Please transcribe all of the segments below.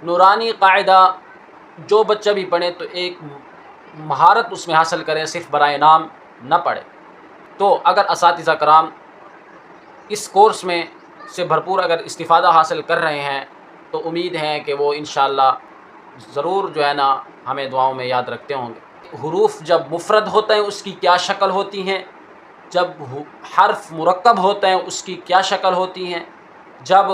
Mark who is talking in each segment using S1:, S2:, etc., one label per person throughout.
S1: نورانی قاعدہ جو بچہ بھی پڑھے تو ایک مہارت اس میں حاصل کرے، صرف برائے نام نہ پڑھے۔ تو اگر اساتذہ کرام اس کورس میں سے بھرپور اگر استفادہ حاصل کر رہے ہیں تو امید ہے کہ وہ انشاءاللہ ضرور جو ہے نا ہمیں دعاؤں میں یاد رکھتے ہوں گے۔ حروف جب مفرد ہوتے ہیں اس کی کیا شکل ہوتی ہیں، جب حرف مرکب ہوتے ہیں اس کی کیا شکل ہوتی ہیں، جب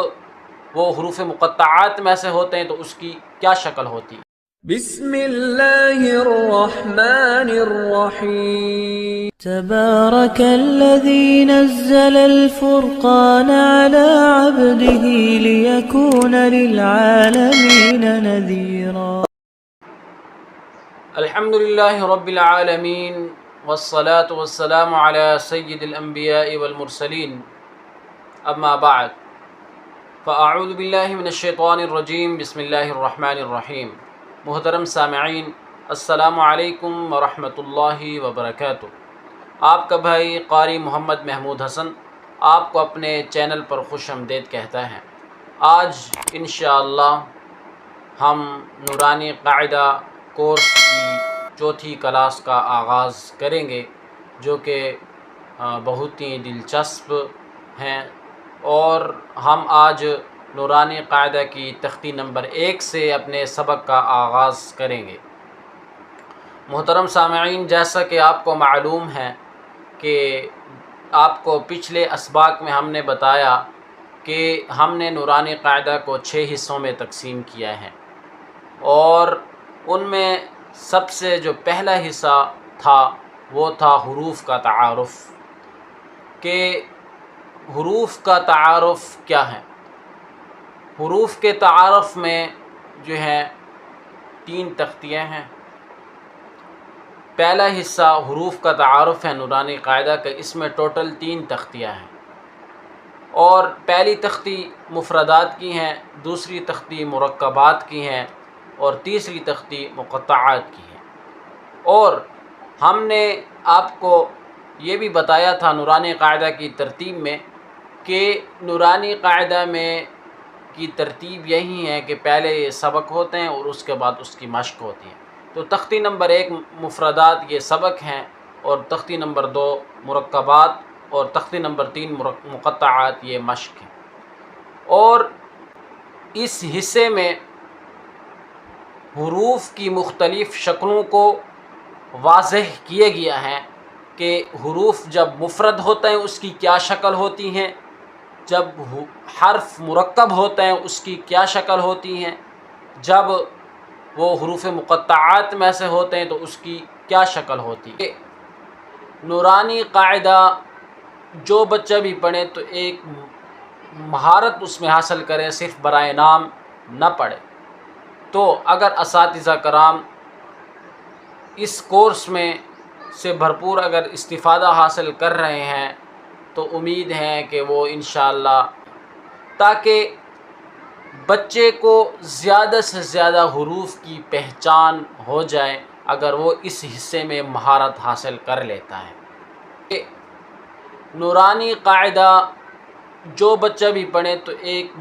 S1: وہ حروف مقطعات میں سے ہوتے ہیں تو اس کی کیا شکل ہوتی ہے۔
S2: بسم اللہ الرحمن الرحیم
S3: تبارك الذي نزل الفرقان على عبده ليكون للعالمين نذيرا
S1: الحمد للہ رب العالمین والصلاة والسلام على سید الانبیاء والمرسلین، اما بعد فاعوذ باللہ من الشیطان الرجیم، بسم اللہ الرحمن الرحیم۔ محترم سامعین، السلام علیکم ورحمۃ اللہ وبرکاتہ۔ آپ کا بھائی قاری محمد محمود حسن آپ کو اپنے چینل پر خوش آمدید کہتا ہے۔ آج انشاءاللہ ہم نورانی قاعدہ کورس کی چوتھی کلاس کا آغاز کریں گے، جو کہ بہت ہی دلچسپ ہیں، اور ہم آج نورانی قاعدہ کی تختی نمبر 1 سے اپنے سبق کا آغاز کریں گے۔ محترم سامعین، جیسا کہ آپ کو معلوم ہے کہ آپ کو پچھلے اسباق میں ہم نے بتایا کہ ہم نے نورانی قاعدہ کو 6 حصوں میں تقسیم کیا ہے، اور ان میں سب سے جو پہلا حصہ تھا وہ تھا حروف کا تعارف، کہ حروف کا تعارف کیا ہے۔ حروف کے تعارف میں جو ہے 3 تختیاں ہیں۔ پہلا حصہ حروف کا تعارف ہے نورانی قاعدہ کا، اس میں ٹوٹل 3 تختیاں ہیں، اور پہلی تختی مفردات کی ہیں، دوسری تختی مرکبات کی ہیں، اور تیسری تختی مقطعات کی ہے۔ اور ہم نے آپ کو یہ بھی بتایا تھا نورانی قاعدہ کی ترتیب میں کہ نورانی قاعدہ میں کی ترتیب یہی ہے کہ پہلے یہ سبق ہوتے ہیں اور اس کے بعد اس کی مشق ہوتی ہے۔ تو تختی نمبر 1 مفردات یہ سبق ہیں، اور تختی نمبر 2 مرکبات، اور تختی نمبر 3 مقطعات یہ مشق ہیں۔ اور اس حصے میں حروف کی مختلف شکلوں کو واضح کیا گیا ہے کہ حروف جب مفرد ہوتے ہیں اس کی کیا شکل ہوتی ہیں، جب حرف مرکب ہوتے ہیں اس کی کیا شکل ہوتی ہیں، جب وہ حروف مقطعات میں سے ہوتے ہیں تو اس کی کیا شکل ہوتی ہے۔ نورانی قاعدہ جو بچہ بھی پڑھے تو ایک مہارت اس میں حاصل کرے، صرف برائے نام نہ پڑھے۔ تو اگر اساتذہ کرام اس کورس میں سے بھرپور اگر استفادہ حاصل کر رہے ہیں تو امید ہے کہ وہ انشاءاللہ، تاکہ بچے کو زیادہ سے زیادہ حروف کی پہچان ہو جائے اگر وہ اس حصے میں مہارت حاصل کر لیتا ہے۔ نورانی قاعدہ جو بچہ بھی پڑھے تو ایک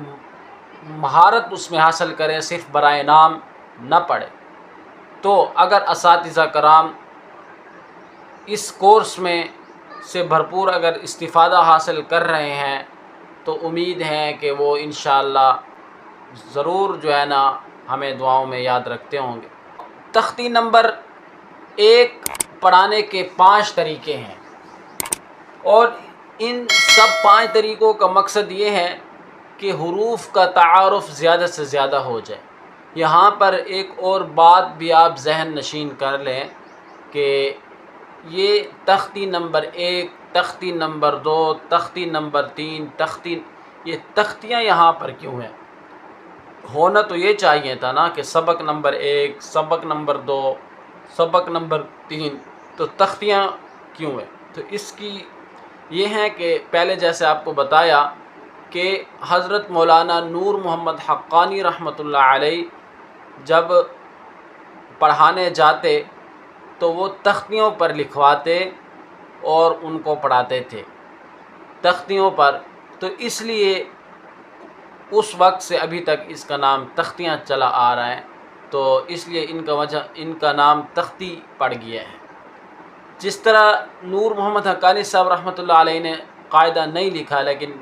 S1: مہارت اس میں حاصل کرے، صرف برائے نام نہ پڑھے۔ تو اگر اساتذہ کرام اس کورس میں سے بھرپور اگر استفادہ حاصل کر رہے ہیں تو امید ہے کہ وہ انشاءاللہ ضرور جو ہے نا ہمیں دعاؤں میں یاد رکھتے ہوں گے۔ تختی نمبر 1 پڑھانے کے 5 طریقے ہیں، اور ان سب 5 طریقوں کا مقصد یہ ہے کہ حروف کا تعارف زیادہ سے زیادہ ہو جائے۔ یہاں پر ایک اور بات بھی آپ ذہن نشین کر لیں کہ یہ تختی نمبر 1، تختی نمبر 2، تختی نمبر 3، یہ تختیاں یہاں پر کیوں ہیں؟ ہونا تو یہ چاہیے تھا نا کہ سبق نمبر 1، سبق نمبر 2، سبق نمبر 3، تو تختیاں کیوں ہیں؟ تو اس کی یہ ہے کہ پہلے جیسے آپ کو بتایا کہ حضرت مولانا نور محمد حقانی رحمۃ اللہ علیہ جب پڑھانے جاتے تو وہ تختیوں پر لکھواتے اور ان کو پڑھاتے تھے تختیوں پر۔ تو اس لیے اس وقت سے ابھی تک اس کا نام تختیاں چلا آ رہا ہے، تو اس لیے ان کا نام تختی پڑ گیا ہے۔ جس طرح نور محمد حقانی صاحب رحمۃ اللہ علیہ نے قاعدہ نہیں لکھا لیکن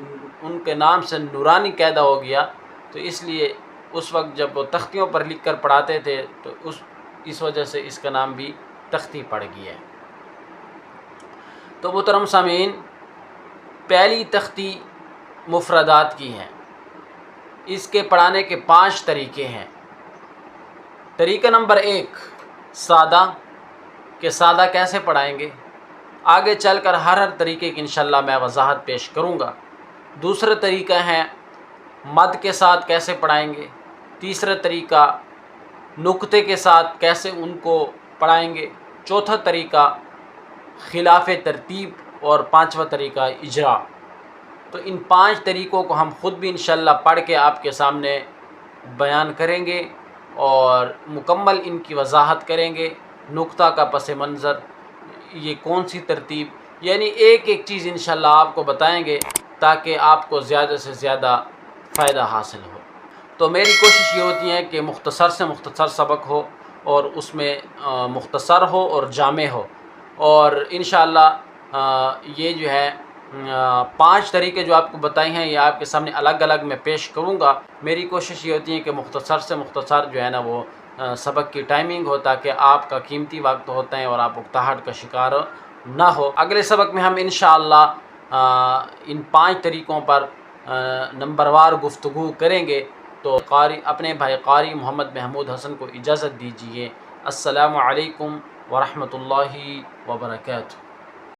S1: ان کے نام سے نورانی قاعدہ ہو گیا، تو اس لیے اس وقت جب وہ تختیوں پر لکھ کر پڑھاتے تھے تو اس وجہ سے اس کا نام بھی تختی پڑ گیا ہے۔ تو محترم سامعین، پہلی تختی مفردات کی ہے۔ اس کے پڑھانے کے 5 طریقے ہیں۔ طریقہ نمبر 1 سادہ، کہ سادہ کیسے پڑھائیں گے، آگے چل کر ہر طریقے کی انشاءاللہ میں وضاحت پیش کروں گا۔ دوسرا طریقہ ہے مد کے ساتھ کیسے پڑھائیں گے۔ تیسرا طریقہ نقطے کے ساتھ کیسے ان کو پڑھائیں گے۔ چوتھا طریقہ خلاف ترتیب، اور 5واں طریقہ اجرا۔ تو ان 5 طریقوں کو ہم خود بھی انشاءاللہ پڑھ کے آپ کے سامنے بیان کریں گے اور مکمل ان کی وضاحت کریں گے۔ نقطہ کا پس منظر، یہ کون سی ترتیب، یعنی ایک ایک چیز انشاءاللہ آپ کو بتائیں گے تاکہ آپ کو زیادہ سے زیادہ فائدہ حاصل ہو۔ تو میری کوشش یہ ہوتی ہے کہ مختصر سے مختصر سبق ہو اور اس میں مختصر ہو اور جامع ہو، اور انشاءاللہ یہ جو ہے 5 طریقے جو آپ کو بتائے ہیں یہ آپ کے سامنے الگ الگ میں پیش کروں گا۔ میری کوشش یہ ہوتی ہے کہ مختصر سے مختصر جو ہے نا وہ سبق کی ٹائمنگ ہو تاکہ آپ کا قیمتی وقت ہوتا ہے اور آپ اکتاہٹ کا شکار نہ ہو۔ اگلے سبق میں ہم انشاءاللہ ان 5 طریقوں پر نمبر وار گفتگو کریں گے۔ تو اپنے بھائی قاری محمد محمود حسن کو اجازت دیجیے۔ السلام علیکم ورحمۃ اللہ وبرکاتہ۔